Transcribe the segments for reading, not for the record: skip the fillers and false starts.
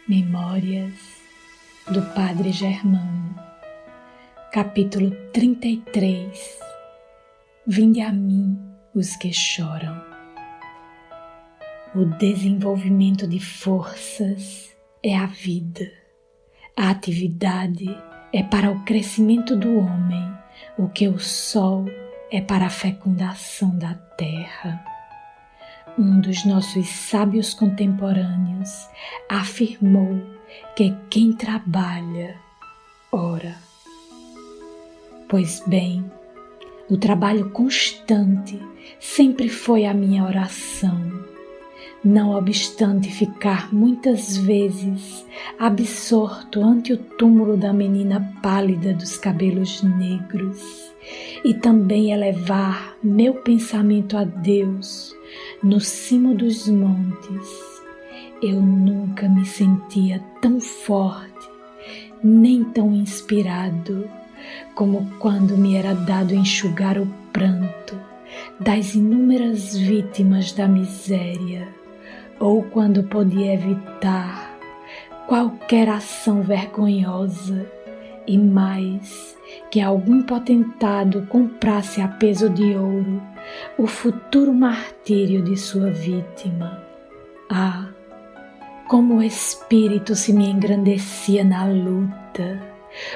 Memórias do Padre Germano, capítulo 33. Vinde a mim os que choram. O desenvolvimento de forças é a vida. A atividade é para o crescimento do homem, o que o sol é para a fecundação da terra. Um dos nossos sábios contemporâneos afirmou que quem trabalha, ora. Pois bem, o trabalho constante sempre foi a minha oração, não obstante ficar muitas vezes absorto ante o túmulo da menina pálida dos cabelos negros e também elevar meu pensamento a Deus no cimo dos montes. Eu nunca me sentia tão forte, nem tão inspirado, como quando me era dado enxugar o pranto das inúmeras vítimas da miséria, ou quando podia evitar qualquer ação vergonhosa e mais que algum potentado comprasse a peso de ouro o futuro martírio de sua vítima. Ah, como o espírito se me engrandecia na luta,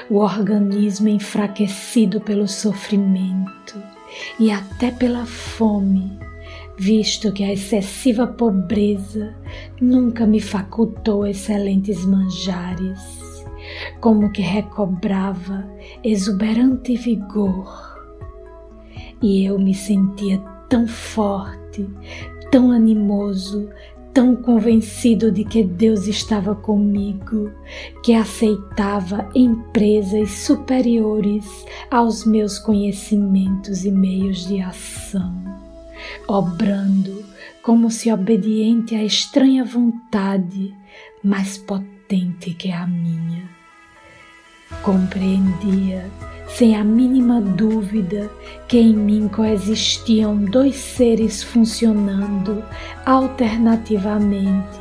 o organismo enfraquecido pelo sofrimento e até pela fome, visto que a excessiva pobreza nunca me facultou excelentes manjares, como que recobrava exuberante vigor. E eu me sentia tão forte, tão animoso, tão convencido de que Deus estava comigo, que aceitava empresas superiores aos meus conhecimentos e meios de ação, obrando como se obediente à estranha vontade, mais potente que a minha. Compreendia, sem a mínima dúvida, que em mim coexistiam dois seres funcionando alternativamente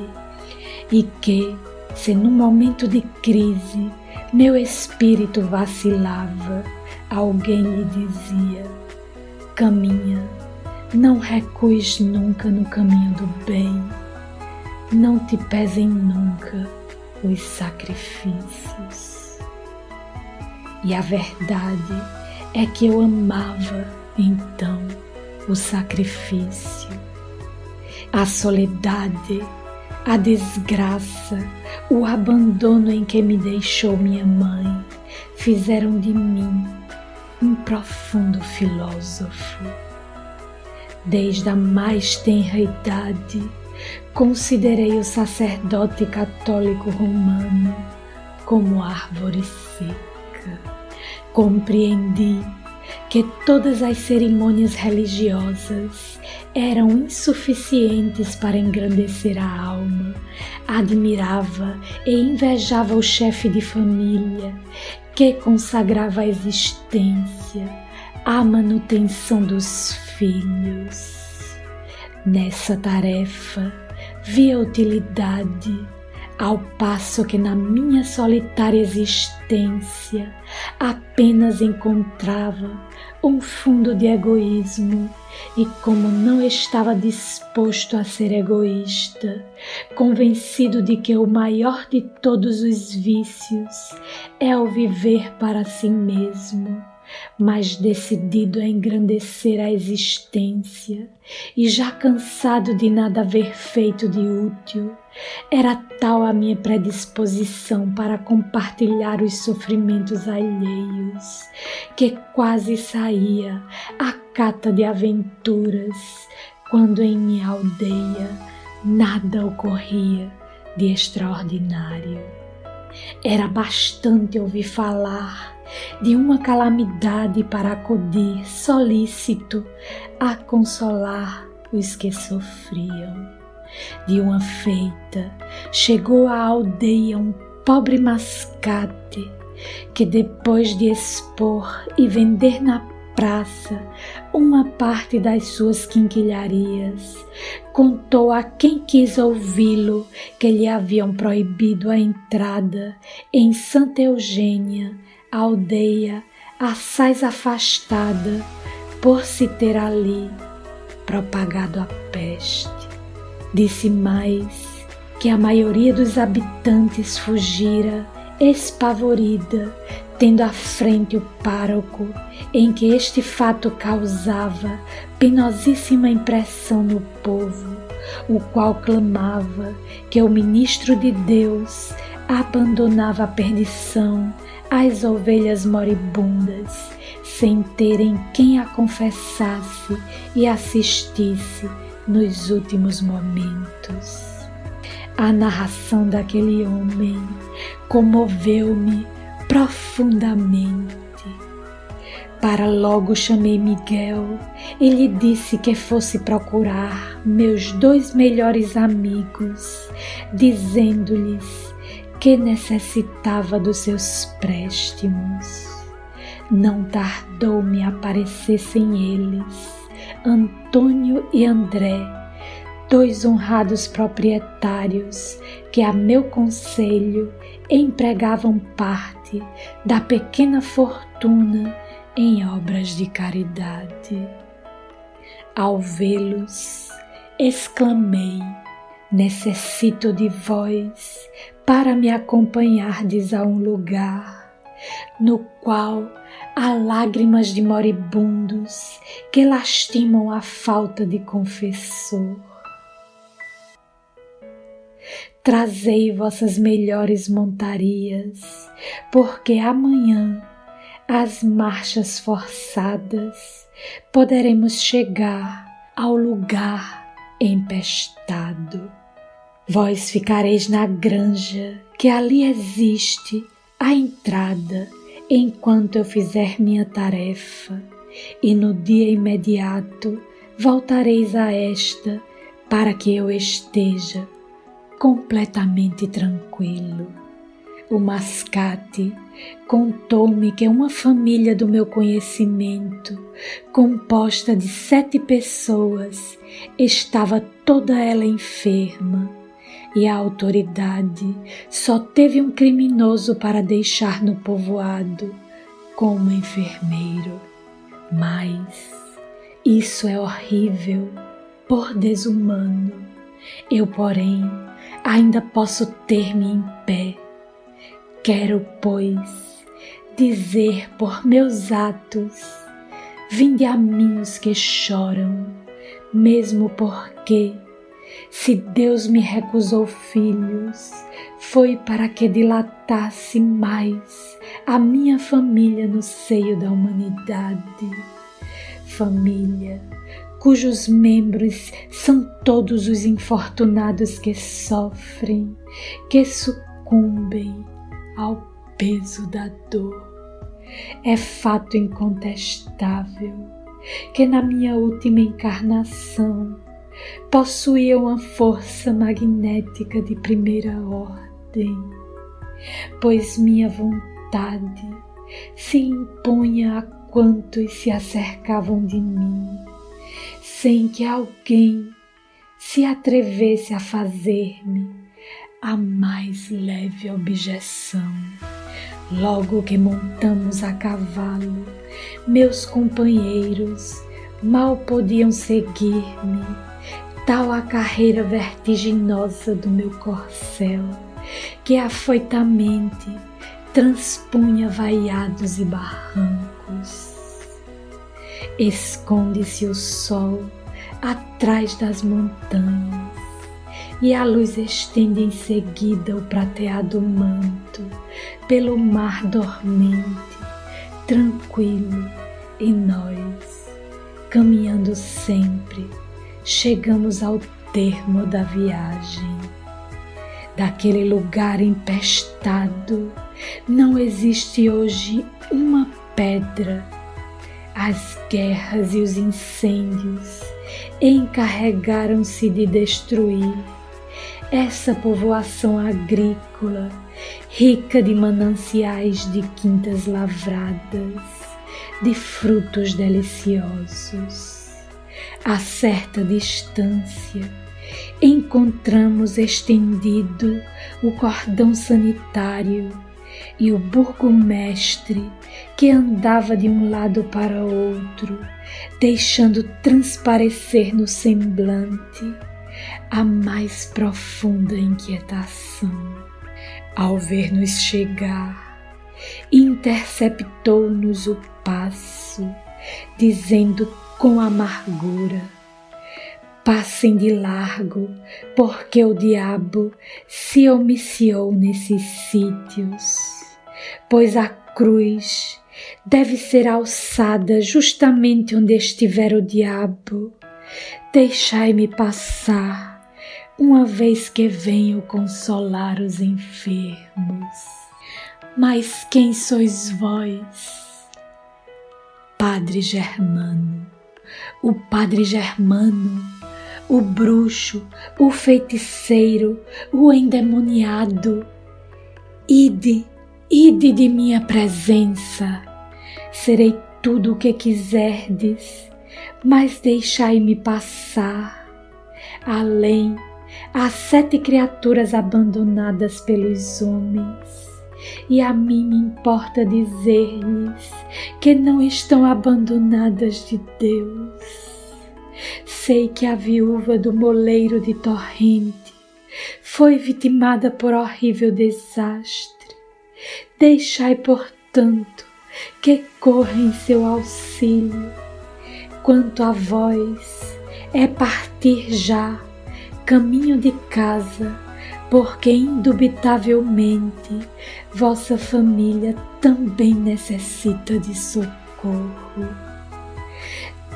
e que, se num momento de crise meu espírito vacilava, alguém lhe dizia: caminha, não recues nunca no caminho do bem, não te pesem nunca os sacrifícios. E a verdade é que eu amava, então, o sacrifício. A soledade, a desgraça, o abandono em que me deixou minha mãe fizeram de mim um profundo filósofo. Desde a mais tenra idade, considerei o sacerdote católico romano como árvore seca. Compreendi que todas as cerimônias religiosas eram insuficientes para engrandecer a alma. Admirava e invejava o chefe de família que consagrava a existência à manutenção dos filhos. Nessa tarefa via utilidade, ao passo que na minha solitária existência apenas encontrava um fundo de egoísmo, e como não estava disposto a ser egoísta, convencido de que o maior de todos os vícios é o viver para si mesmo, mas decidido a engrandecer a existência e já cansado de nada haver feito de útil, era tal a minha predisposição para compartilhar os sofrimentos alheios que quase saía à cata de aventuras quando em minha aldeia nada ocorria de extraordinário. Era bastante ouvir falar de uma calamidade para acudir solícito a consolar os que sofriam. De uma feita, chegou à aldeia um pobre mascate que, depois de expor e vender na praça uma parte das suas quinquilharias. Contou a quem quis ouvi-lo que lhe haviam proibido a entrada em Santa Eugênia, aldeia assaz afastada, por se ter ali propagado a peste. Disse mais que a maioria dos habitantes fugira espavorida, tendo à frente o pároco, em que este fato causava penosíssima impressão no povo, o qual clamava que o ministro de Deus abandonava a perdição às ovelhas moribundas, sem terem quem a confessasse e assistisse nos últimos momentos. A narração daquele homem comoveu-me profundamente. Para logo chamei Miguel e lhe disse que fosse procurar meus 2 melhores amigos, dizendo-lhes que necessitava dos seus préstimos. Não tardou me aparecessem eles, Antônio e André, 2 honrados proprietários que a meu conselho empregavam parte da pequena fortuna em obras de caridade. Ao vê-los, exclamei: necessito de vós para me acompanhardes a um lugar no qual há lágrimas de moribundos que lastimam a falta de confessor. Trazei vossas melhores montarias, porque amanhã, às marchas forçadas, poderemos chegar ao lugar empestado. Vós ficareis na granja que ali existe à entrada, enquanto eu fizer minha tarefa, e no dia imediato voltareis a esta para que eu esteja completamente tranquilo. O mascate contou-me que uma família do meu conhecimento, composta de 7 pessoas, estava toda ela enferma, e a autoridade só teve um criminoso para deixar no povoado como enfermeiro. Mas isso é horrível, por desumano. Eu, porém, ainda posso ter-me em pé. Quero, pois, dizer por meus atos: vinde a mim os que choram, mesmo porque, se Deus me recusou filhos, foi para que dilatasse mais a minha família no seio da humanidade. Família cujos membros são todos os infortunados que sofrem, que sucumbem ao peso da dor. É fato incontestável que na minha última encarnação possuía uma força magnética de primeira ordem, pois minha vontade se impunha a quantos se acercavam de mim, sem que alguém se atrevesse a fazer-me a mais leve objeção. Logo que montamos a cavalo, meus companheiros mal podiam seguir-me, tal a carreira vertiginosa do meu corcel, que afoitamente transpunha vaiados e barrancos. Esconde-se o sol atrás das montanhas, e a luz estende em seguida o prateado manto pelo mar dormente, tranquilo, e nós, caminhando sempre, chegamos ao termo da viagem. Daquele lugar empestado não existe hoje uma pedra. As guerras e os incêndios encarregaram-se de destruir essa povoação agrícola, rica de mananciais de quintas lavradas, de frutos deliciosos. A certa distância, encontramos estendido o cordão sanitário e o burgomestre que andava de um lado para outro, deixando transparecer no semblante a mais profunda inquietação. Ao ver-nos chegar, interceptou-nos o passo, dizendo com amargura: passem de largo, porque o diabo se omiciou nesses sítios, pois a cruz deve ser alçada justamente onde estiver o diabo. Deixai-me passar, uma vez que venho consolar os enfermos. Mas quem sois vós? Padre Germano. O Padre Germano, o bruxo, o feiticeiro, o endemoniado. Ide de minha presença. Serei tudo o que quiserdes, mas deixai-me passar. Além, há 7 criaturas abandonadas pelos homens, e a mim me importa dizer-lhes que não estão abandonadas de Deus. Sei que a viúva do moleiro de Torrente foi vitimada por horrível desastre. Deixai, portanto, que corra em seu auxílio. Quanto a vós, é partir já, caminho de casa, porque indubitavelmente vossa família também necessita de socorro.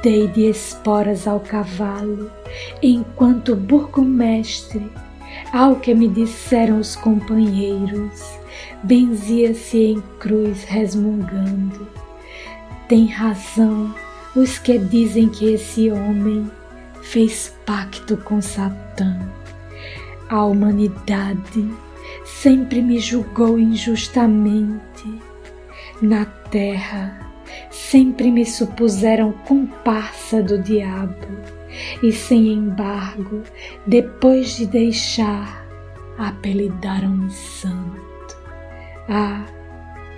Dei de esporas ao cavalo, enquanto o burgomestre, ao que me disseram os companheiros, benzia-se em cruz resmungando. Tem razão os que dizem que esse homem fez pacto com Satã. A humanidade sempre me julgou injustamente. Na terra sempre me supuseram comparsa do diabo, e sem embargo, depois de deixar, apelidaram-me santo. Ah,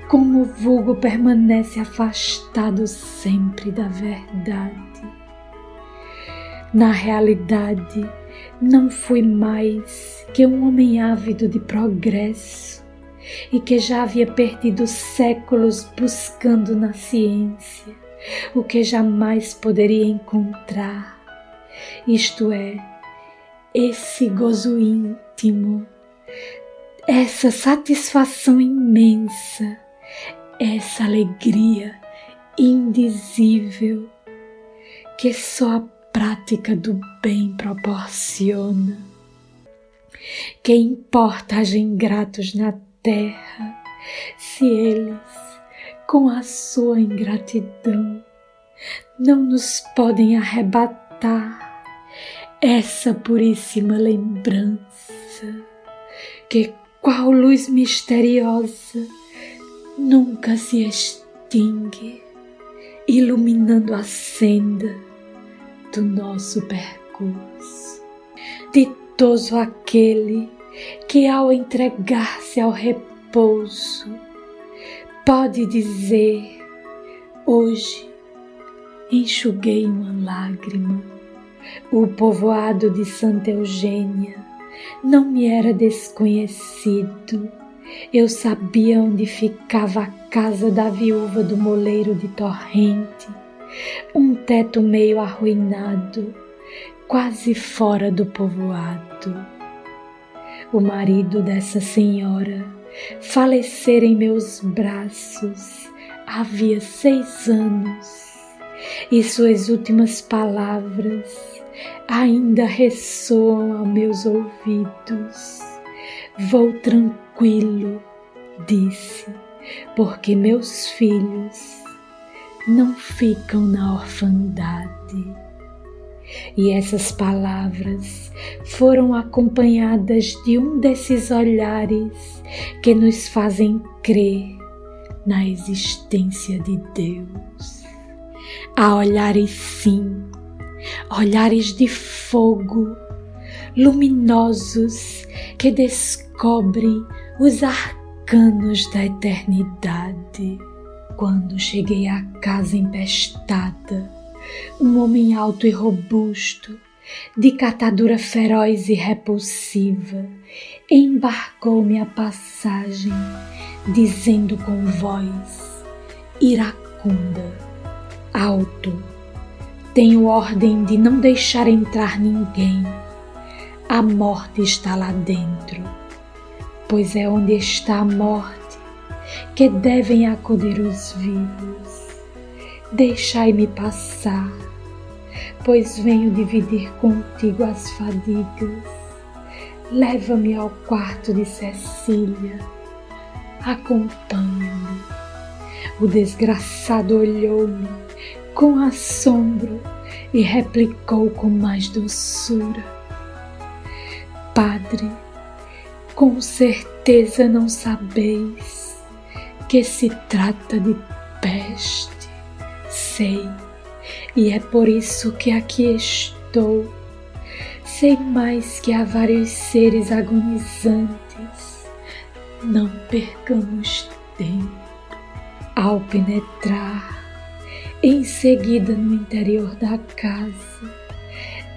como o vulgo permanece afastado sempre da verdade. Na realidade, não fui mais que um homem ávido de progresso e que já havia perdido séculos buscando na ciência o que jamais poderia encontrar, isto é, esse gozo íntimo, essa satisfação imensa, essa alegria indizível que só a prática do bem proporciona. Que importa haja ingratos na terra, se eles, com a sua ingratidão, não nos podem arrebatar essa puríssima lembrança, que, qual luz misteriosa, nunca se extingue, iluminando a senda do nosso percurso. Ditoso aquele que, ao entregar-se ao repouso, pode dizer: hoje enxuguei uma lágrima. O povoado de Santa Eugênia não me era desconhecido. Eu sabia onde ficava a casa da viúva do moleiro de Torrente, um teto meio arruinado, quase fora do povoado. O marido dessa senhora falecera em meus braços havia 6 anos, e suas últimas palavras ainda ressoam aos meus ouvidos. Vou tranquilo, disse, porque meus filhos não ficam na orfandade. E essas palavras foram acompanhadas de um desses olhares que nos fazem crer, na existência de Deus. Há olhares sim, olhares de fogo, luminosos que descobrem os arcanos da eternidade. Quando cheguei à casa empestada, um homem alto e robusto, de catadura feroz e repulsiva, embarcou-me a passagem, dizendo com voz iracunda, alto: tenho ordem de não deixar entrar ninguém. A morte está lá dentro, pois é onde está a morte que devem acudir os vivos. Deixai-me passar, pois venho dividir contigo as fadigas. Leva-me ao quarto de Cecília, acompanha-me. O desgraçado olhou-me com assombro e replicou com mais doçura: Padre, com certeza não sabeis que se trata de peste. Sei, e é por isso que aqui estou. Sei mais que há vários seres agonizantes. Não percamos tempo. Ao penetrar em seguida no interior da casa,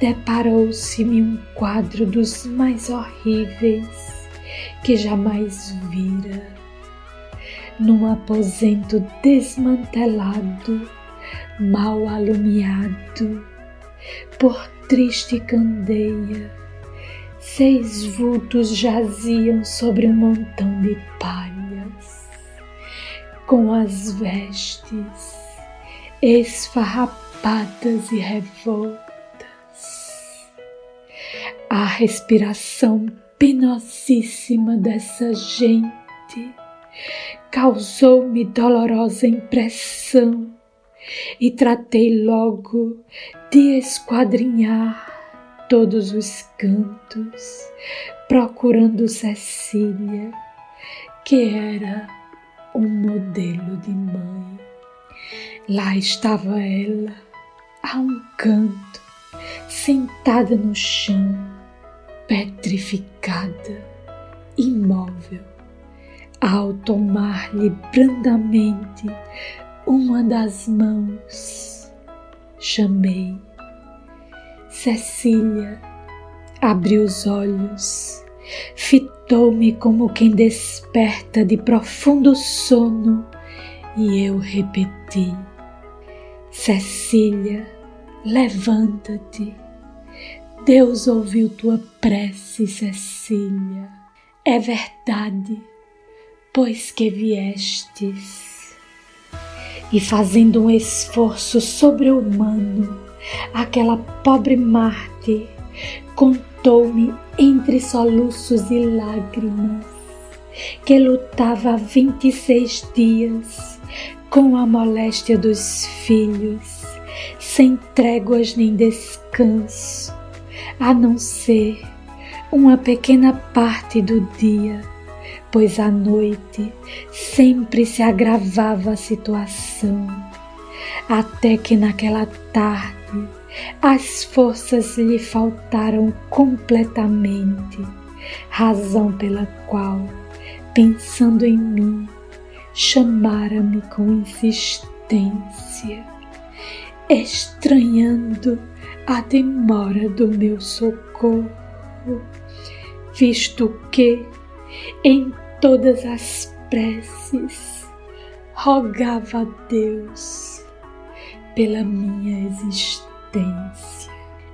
deparou-se-me um quadro dos mais horríveis que jamais vira. Num aposento desmantelado, mal alumiado por triste candeia, 6 vultos jaziam sobre um montão de palhas, com as vestes esfarrapadas e revoltas. A respiração penosíssima dessa gente causou-me dolorosa impressão e tratei logo de esquadrinhar todos os cantos, procurando Cecília, que era um modelo de mãe. Lá estava ela, a um canto, sentada no chão, petrificada, imóvel. Ao tomar-lhe brandamente uma das mãos, chamei. Cecília abriu os olhos, fitou-me como quem desperta de profundo sono, e eu repeti: Cecília, levanta-te. Deus ouviu tua prece, Cecília. É verdade, pois que viestes. E fazendo um esforço sobre-humano, aquela pobre Marte contou-me entre soluços e lágrimas que lutava há 26 dias com a moléstia dos filhos, sem tréguas nem descanso, a não ser uma pequena parte do dia, pois à noite sempre se agravava a situação, até que naquela tarde as forças lhe faltaram completamente, razão pela qual, pensando em mim, chamara-me com insistência, estranhando a demora do meu socorro, visto que, em todas as preces, rogava a Deus pela minha existência.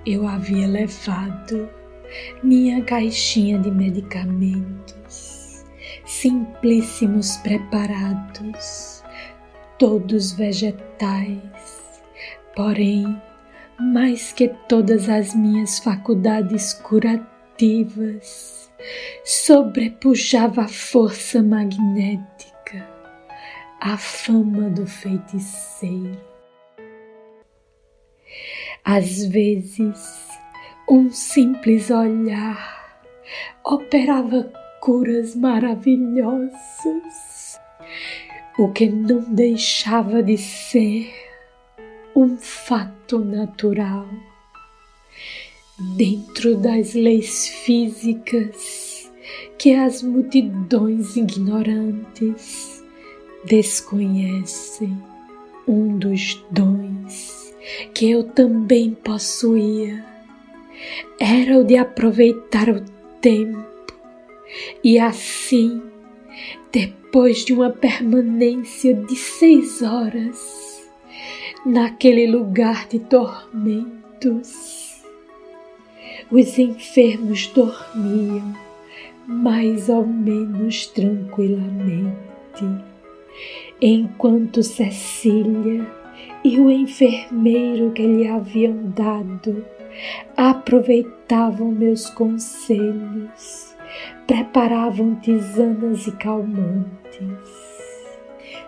Eu havia levado minha caixinha de medicamentos, simplíssimos preparados, todos vegetais, porém, mais que todas as minhas faculdades curativas, sobrepujava a força magnética, a fama do feiticeiro. Às vezes, um simples olhar operava curas maravilhosas. o que não deixava de ser um fato natural. Dentro das leis físicas que as multidões ignorantes desconhecem, um dos dons que eu também possuía era o de aproveitar o tempo e assim, depois de uma permanência de 6 horas naquele lugar de tormentos, os enfermos dormiam mais ou menos tranquilamente, enquanto Cecília e o enfermeiro que lhe haviam dado aproveitavam meus conselhos, preparavam tisanas e calmantes.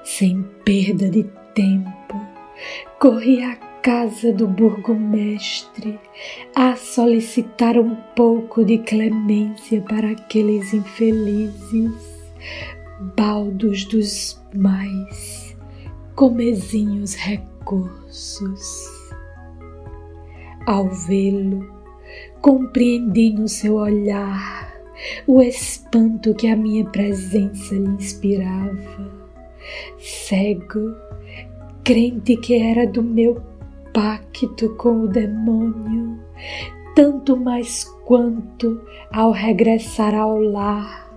Sem perda de tempo, corri à casa do burgomestre a solicitar um pouco de clemência para aqueles infelizes, baldos dos mais comezinhos recursos. Ao vê-lo, compreendi no seu olhar o espanto que a minha presença lhe inspirava. Cego, crente que era do meu pacto com o demônio, tanto mais quanto, ao regressar ao lar,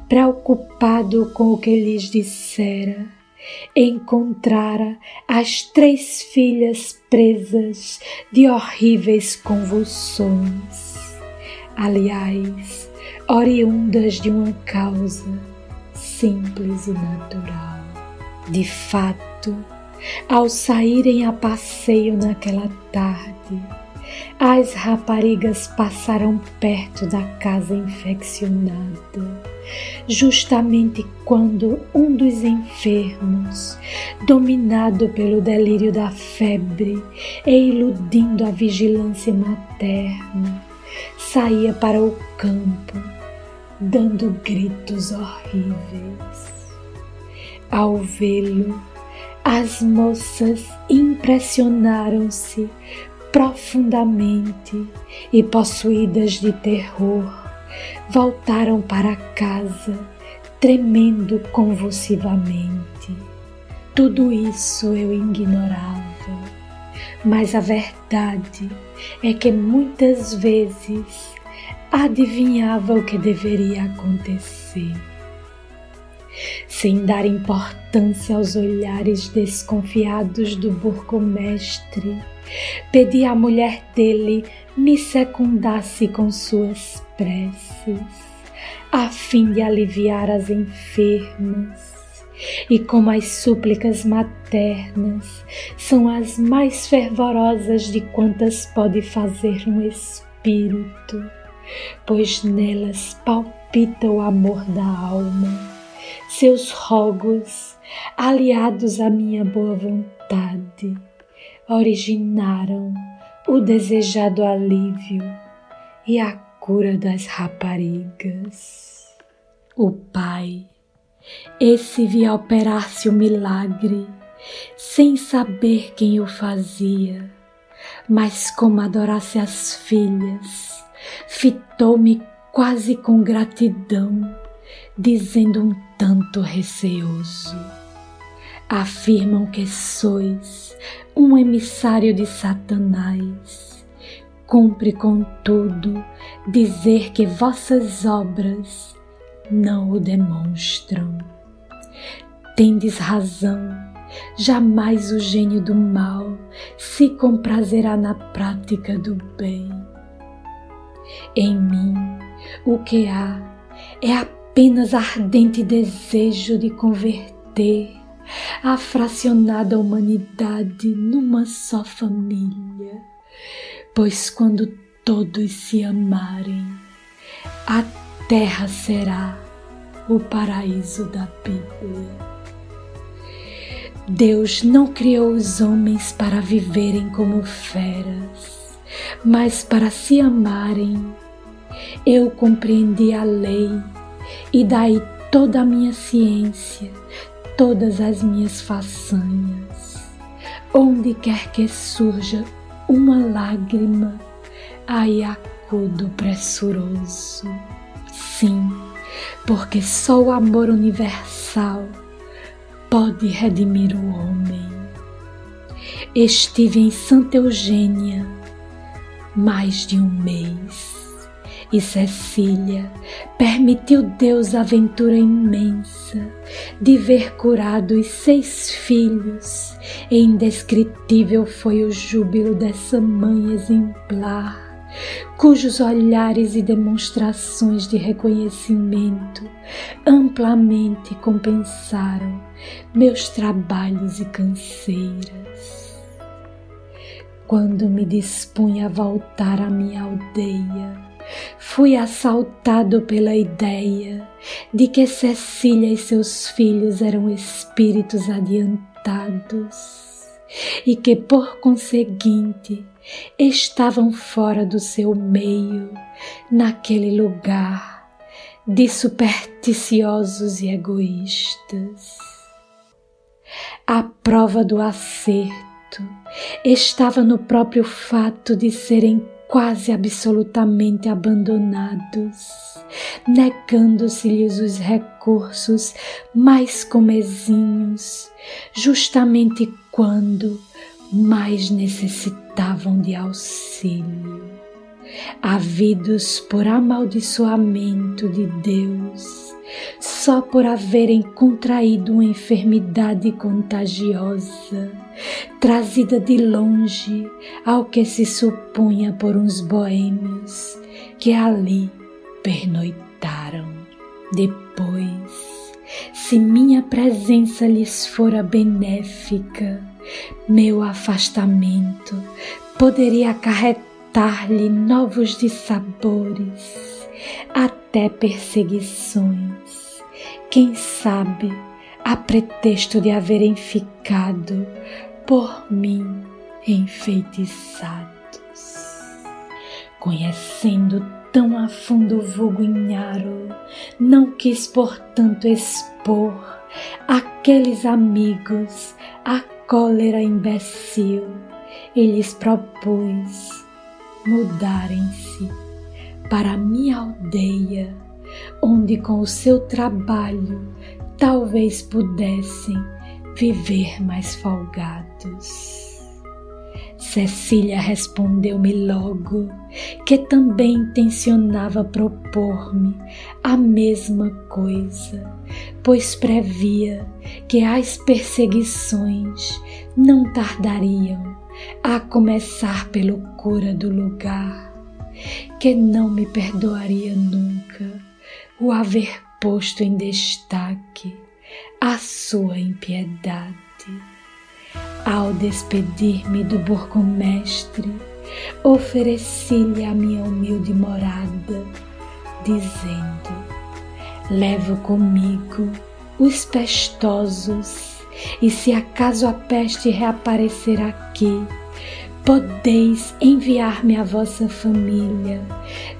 preocupado com o que lhes dissera, encontrara as 3 filhas presas de horríveis convulsões, aliás, oriundas de uma causa simples e natural. De fato, ao saírem a passeio naquela tarde, as raparigas passaram perto da casa infeccionada, justamente quando um dos enfermos, dominado pelo delírio da febre e iludindo a vigilância materna, saía para o campo, dando gritos horríveis. Ao vê-lo, as moças impressionaram-se profundamente e, possuídas de terror, voltaram para casa, tremendo convulsivamente. Tudo isso eu ignorava, mas a verdade é que muitas vezes adivinhava o que deveria acontecer. Sem dar importância aos olhares desconfiados do burgomestre, pedi à mulher dele me secundasse com suas preces, a fim de aliviar as enfermas, e como as súplicas maternas são as mais fervorosas de quantas pode fazer um espírito, pois nelas palpita o amor da alma, seus rogos, aliados à minha boa vontade, originaram o desejado alívio e a cura das raparigas. O pai, esse via operar-se o milagre, sem saber quem o fazia, mas como adorasse as filhas, fitou-me quase com gratidão, dizendo um tanto receoso: afirmam que sois um emissário de Satanás. Cumpre, contudo, dizer que vossas obras não o demonstram. Tendes razão, jamais o gênio do mal se comprazerá na prática do bem. Em mim, o que há é apenas ardente desejo de converter a fracionada humanidade numa só família, pois quando todos se amarem, a terra será o paraíso da Bíblia. Deus não criou os homens para viverem como feras, mas para se amarem. Eu compreendi a lei e daí toda a minha ciência, todas as minhas façanhas. Onde quer que surja uma lágrima, aí acudo pressuroso. Sim, porque só o amor universal pode redimir o homem. Estive em Santa Eugênia mais de um mês e Cecília permitiu Deus a aventura imensa de ver curados 6 filhos, e indescritível foi o júbilo dessa mãe exemplar, cujos olhares e demonstrações de reconhecimento amplamente compensaram meus trabalhos e canseiras. Quando me dispunha a voltar à minha aldeia, fui assaltado pela ideia de que Cecília e seus filhos eram espíritos adiantados e que, por conseguinte, estavam fora do seu meio, naquele lugar de supersticiosos e egoístas. A prova do acerto estava no próprio fato de serem quase absolutamente abandonados, negando-se-lhes os recursos mais comezinhos, justamente quando mais necessitavam de auxílio. Havidos por amaldiçoamento de Deus, só por haverem contraído uma enfermidade contagiosa, trazida de longe ao que se supunha por uns boêmios que ali pernoitaram. Depois, se minha presença lhes fora benéfica, meu afastamento poderia acarretar-lhe novos dissabores, até perseguições, quem sabe a pretexto de haverem ficado por mim enfeitiçados. Conhecendo tão a fundo o vulgo Inharo, não quis portanto expor aqueles amigos a cólera imbecil e lhes propus mudarem-se para minha aldeia, onde com o seu trabalho talvez pudessem viver mais folgados. Cecília respondeu-me logo que também intencionava propor-me a mesma coisa, pois previa que as perseguições não tardariam a começar pelo cura do lugar, que não me perdoaria nunca o haver posto em destaque a sua impiedade. Ao despedir-me do burgomestre, ofereci-lhe a minha humilde morada, dizendo: levo comigo os pestosos, e se acaso a peste reaparecer aqui, podeis enviar-me a vossa família,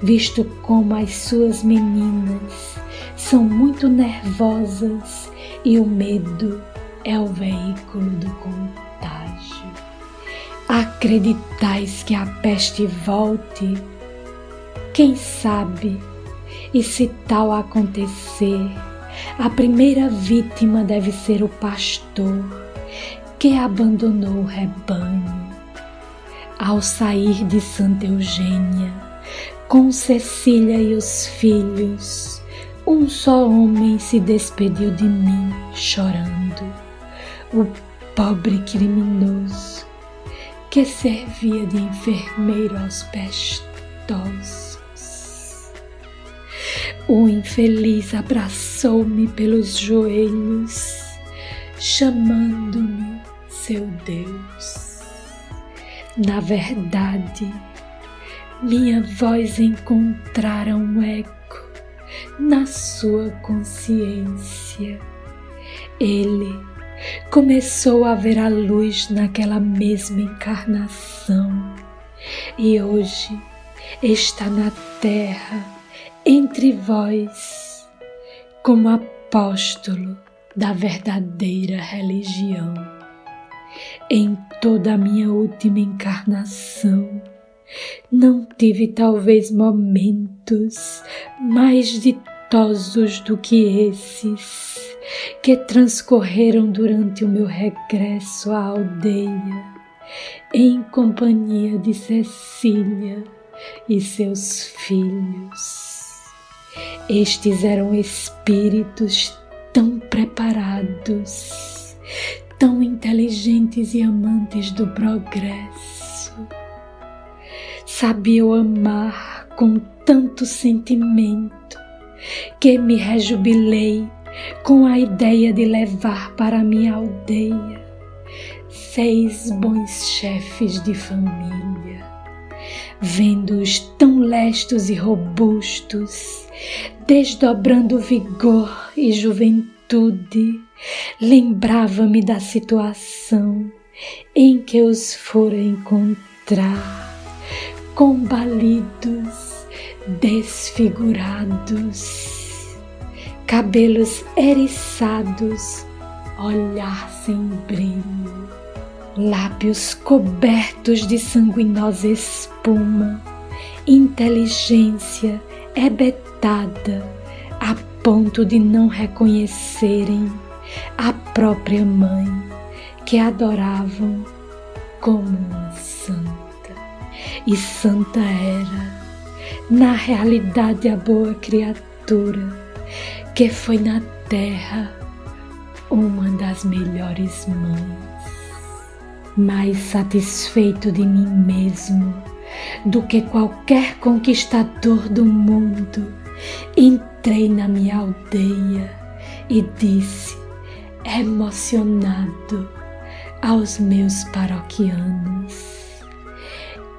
visto como as suas meninas são muito nervosas e o medo é o veículo do contágio. Acreditais que a peste volte? Quem sabe, e se tal acontecer, a primeira vítima deve ser o pastor que abandonou o rebanho. Ao sair de Santa Eugênia, com Cecília e os filhos, um só homem se despediu de mim chorando, o pobre criminoso que servia de enfermeiro aos pestosos. O infeliz abraçou-me pelos joelhos, chamando-me seu Deus. Na verdade, minha voz encontrara um eco na sua consciência. Ele começou a ver a luz naquela mesma encarnação e hoje está na terra entre vós como apóstolo da verdadeira religião. Em toda a minha última encarnação, não tive talvez momentos mais ditosos do que esses que transcorreram durante o meu regresso à aldeia, em companhia de Cecília e seus filhos. Estes eram espíritos tão preparados, tão inteligentes e amantes do progresso. Sabiam amar com tanto sentimento que me rejubilei com a ideia de levar para minha aldeia 6 bons chefes de família. Vendo-os tão lestos e robustos, desdobrando vigor e juventude, lembrava-me da situação em que os fora encontrar, combalidos, desfigurados, cabelos eriçados, olhar sem brilho, lábios cobertos de sanguinosa espuma, inteligência hebetada a ponto de não reconhecerem a própria mãe que adoravam como uma santa. E santa era, na realidade, a boa criatura que foi na terra uma das melhores mães. Mais satisfeito de mim mesmo do que qualquer conquistador do mundo, entrei na minha aldeia e disse, emocionado, aos meus paroquianos: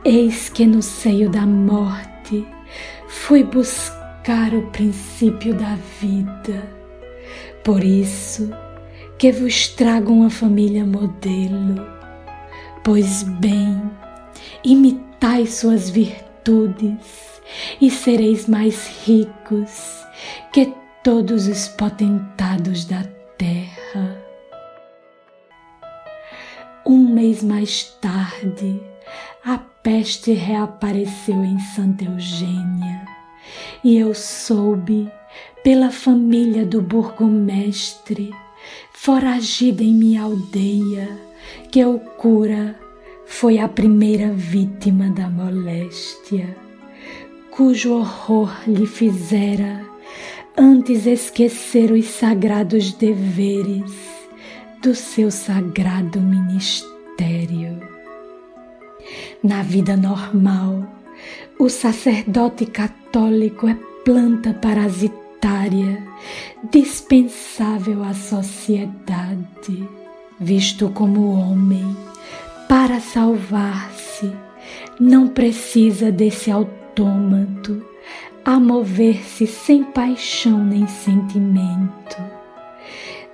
eis que no seio da morte fui buscar o princípio da vida. Por isso que vos trago uma família modelo. Pois bem, imitai suas virtudes e sereis mais ricos que todos os potentados da terra. Um mês mais tarde, a peste reapareceu em Santa Eugênia e eu soube, pela família do burgomestre, foragida em minha aldeia, que o cura foi a primeira vítima da moléstia, cujo horror lhe fizera antes esquecer os sagrados deveres do seu sagrado ministério. Na vida normal, o sacerdote católico é planta parasitária, dispensável à sociedade, visto como homem, para salvar-se, não precisa desse autômato a mover-se sem paixão nem sentimento.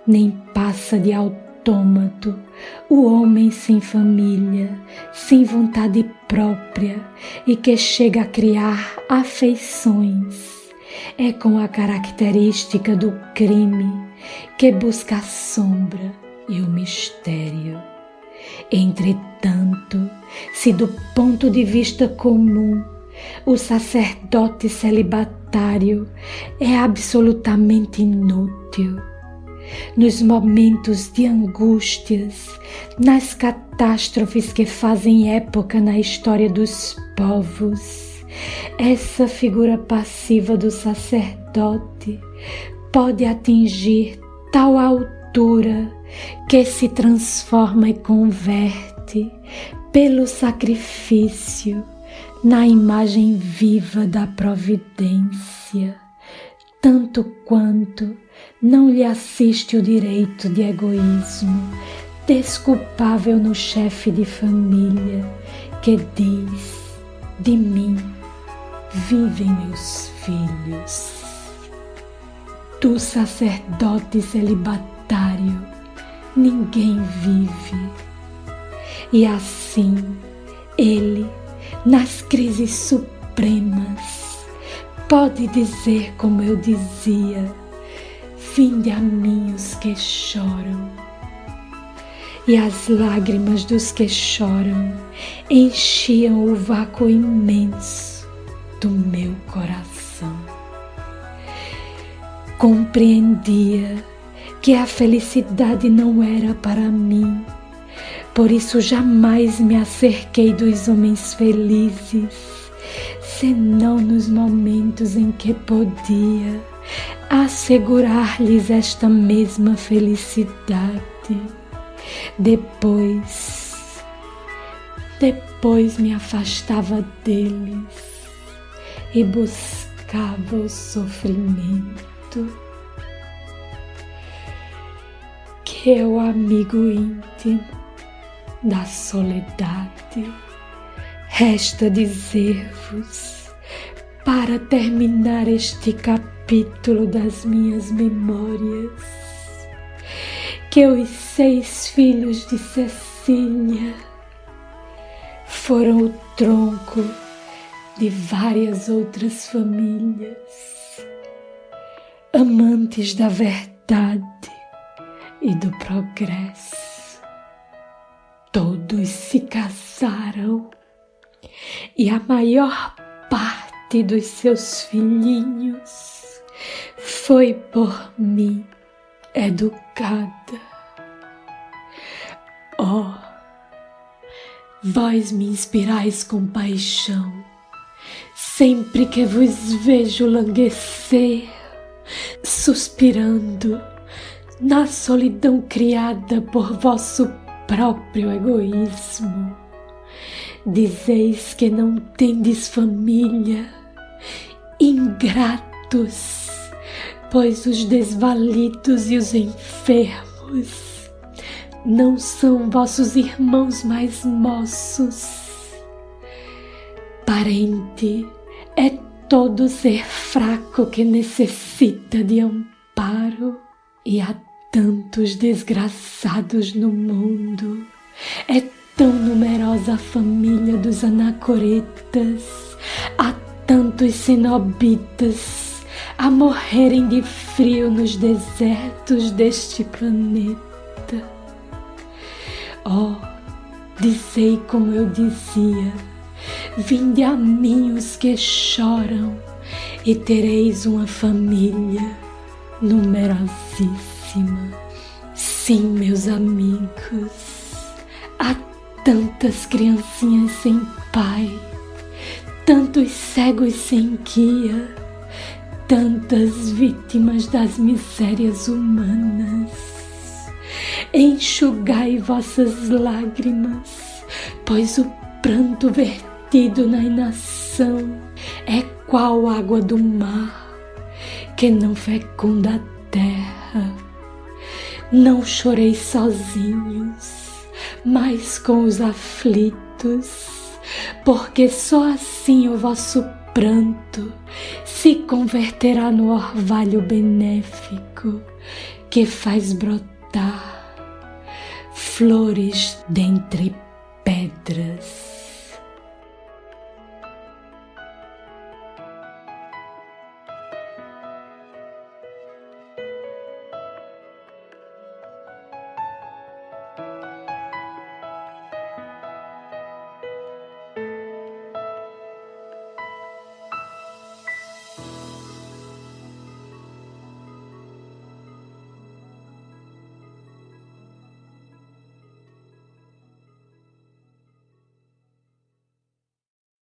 Nem passa de autômato o homem sem família, sem vontade própria e que chega a criar afeições. É com a característica do crime que busca a sombra e o mistério. Entretanto, se do ponto de vista comum o sacerdote celibatário é absolutamente inútil, nos momentos de angústias, nas catástrofes que fazem época na história dos povos, essa figura passiva do sacerdote pode atingir tal altura que se transforma e converte pelo sacrifício na imagem viva da providência, tanto quanto não lhe assiste o direito de egoísmo desculpável no chefe de família que diz: de mim vivem meus filhos. Do sacerdote celibatário ninguém vive. E assim ele, nas crises supremas, pode dizer como eu dizia: Vinde a mim os que choram, e as lágrimas dos que choram enchiam o vácuo imenso do meu coração. Compreendia que a felicidade não era para mim, por isso jamais me acerquei dos homens felizes, senão nos momentos em que podia assegurar-lhes esta mesma felicidade. Depois me afastava deles e buscava o sofrimento, que é o amigo íntimo da soledade. Resta dizer-vos, para terminar este capítulo das minhas memórias, que os 6 filhos de Cecília foram o tronco de várias outras famílias, amantes da verdade e do progresso. Todos se casaram e a maior parte dos seus filhinhos foi por mim educada. Oh, vós me inspirais compaixão, sempre que vos vejo languecer, suspirando na solidão criada por vosso próprio egoísmo. Dizeis que não tendes família, ingratos, pois os desvalidos e os enfermos não são vossos irmãos mais moços. Parente é todo ser fraco que necessita de amparo, e há tantos desgraçados no mundo. É tão numerosa a família dos anacoretas, há tantos cenobitas a morrerem de frio nos desertos deste planeta. Oh, dizei como eu dizia, vinde a mim os que choram, e tereis uma família numerosíssima. Sim, meus amigos, há tantas criancinhas sem pai, tantos cegos sem guia, tantas vítimas das misérias humanas. Enxugai vossas lágrimas, pois o pranto vertido na inação é qual água do mar, que não fecunda a terra. Não choreis sozinhos, mas com os aflitos, porque só assim o vosso pranto se converterá no orvalho benéfico que faz brotar flores dentre pedras.